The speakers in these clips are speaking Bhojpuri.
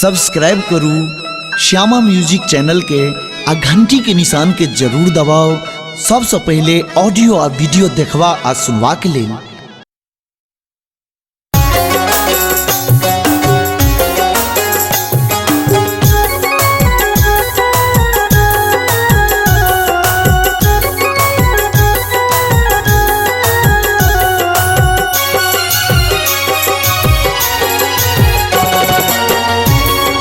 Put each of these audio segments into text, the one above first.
सब्सक्राइब करू श्यामा म्यूजिक चैनल के आ घंटी के निशान के जरूर दबाओ सबसे पहले ऑडियो आ वीडियो देखवा आ सुनवा के लिए।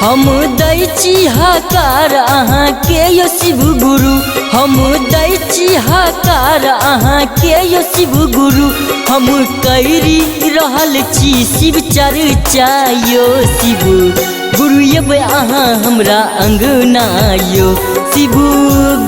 हम दै छी हकार अहाँ के यो शिव गुरु, हम दै छी हकार अहाँ के यो शिव गुरु। हम कैरी रहल छी शिव चर्चा यो शिव गुरु एबै अहाँ हमरा अंगना यो शिव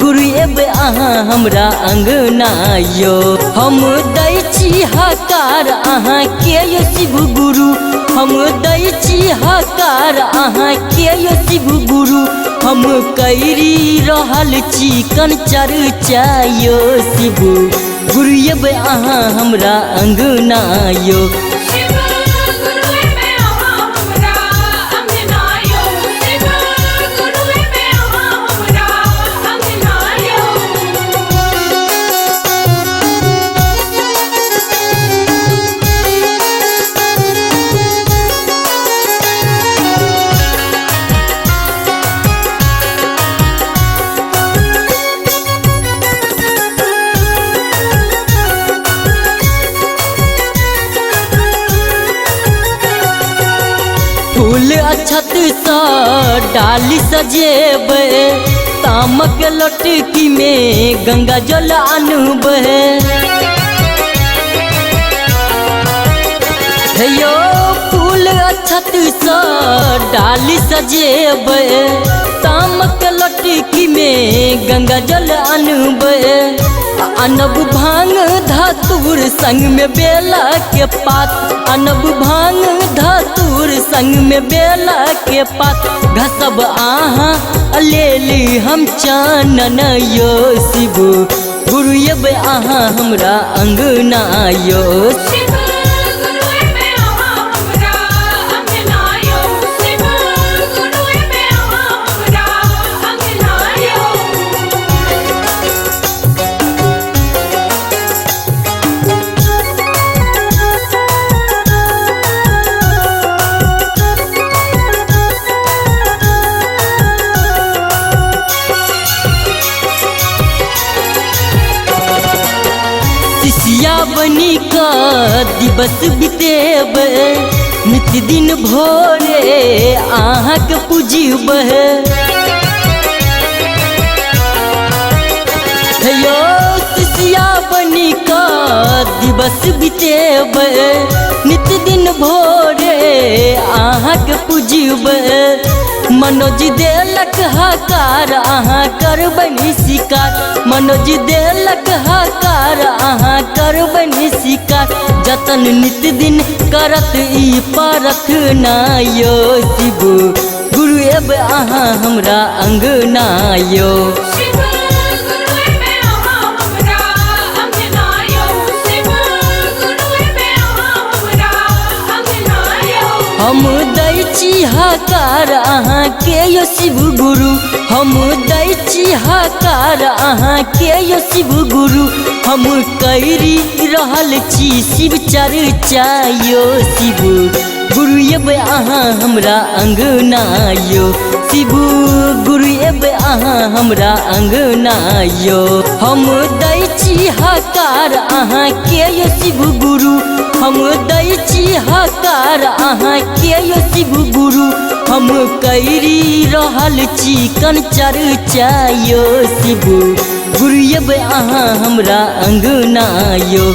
गुरु एबै अहाँ हमरा अंगना यो। हम दै छी हकार अहाँ के यो शिव गुरु, हम दै छी हकार अहाँ के यो शिव गुरु। हम कैरी रहल छी कन चर्चा यो शिव गुरु एबै अहाँ हमरा अंगना यो। फूल अक्षत सा डाली सजेबे, तामक लटकी में गंगा जल आनबे। हेयो फूल अक्षत सा डाली सजेबे, तामक लटकी में गंगा जल आनबे। अनब भांग धतूर संग में बेला के पात, अनब भांग धतूर संग में बेला के पात। घसब आहाँ लेली हम चानन यो शिव गुरु एबै आहाँ हमरा अंगना यो। शिष्या बनी का दिवस बितेबे, नित दिन भोरे आहाँ के पूजबे। हेयो शिष्या बनी का दिवस बितेबे, नित दिन भोरे आहाँ के पूजबे। मनोज देलक हकार आहाँ करबनि शिकार, मनोज देलक हकार आहाँ करबनि शिकार। जतन नित दिन करत ई प्रार्थना यो शिव गुरु एबै आहाँ हमरा अंगना यो। हम दै छी हकार अहाँ के यो शिव गुरु, हम दै छी हकार अहाँ के यो शिव गुरु। हम कैरी रहल छी शिव चर्चा यो शिव गुरु एबै आहाँ हमरा अंगना यो शिव गुरु एबै आहाँ हमरा अंगना यो। हम दै छी हकार अहाँ के यो शिव गुरु, हम दै छी हकार अहाँ के यो शिव गुरु। हम कैरी रहल छी कन चर्चा यो शिव गुरु एबै आहाँ हमरा अंगना यो।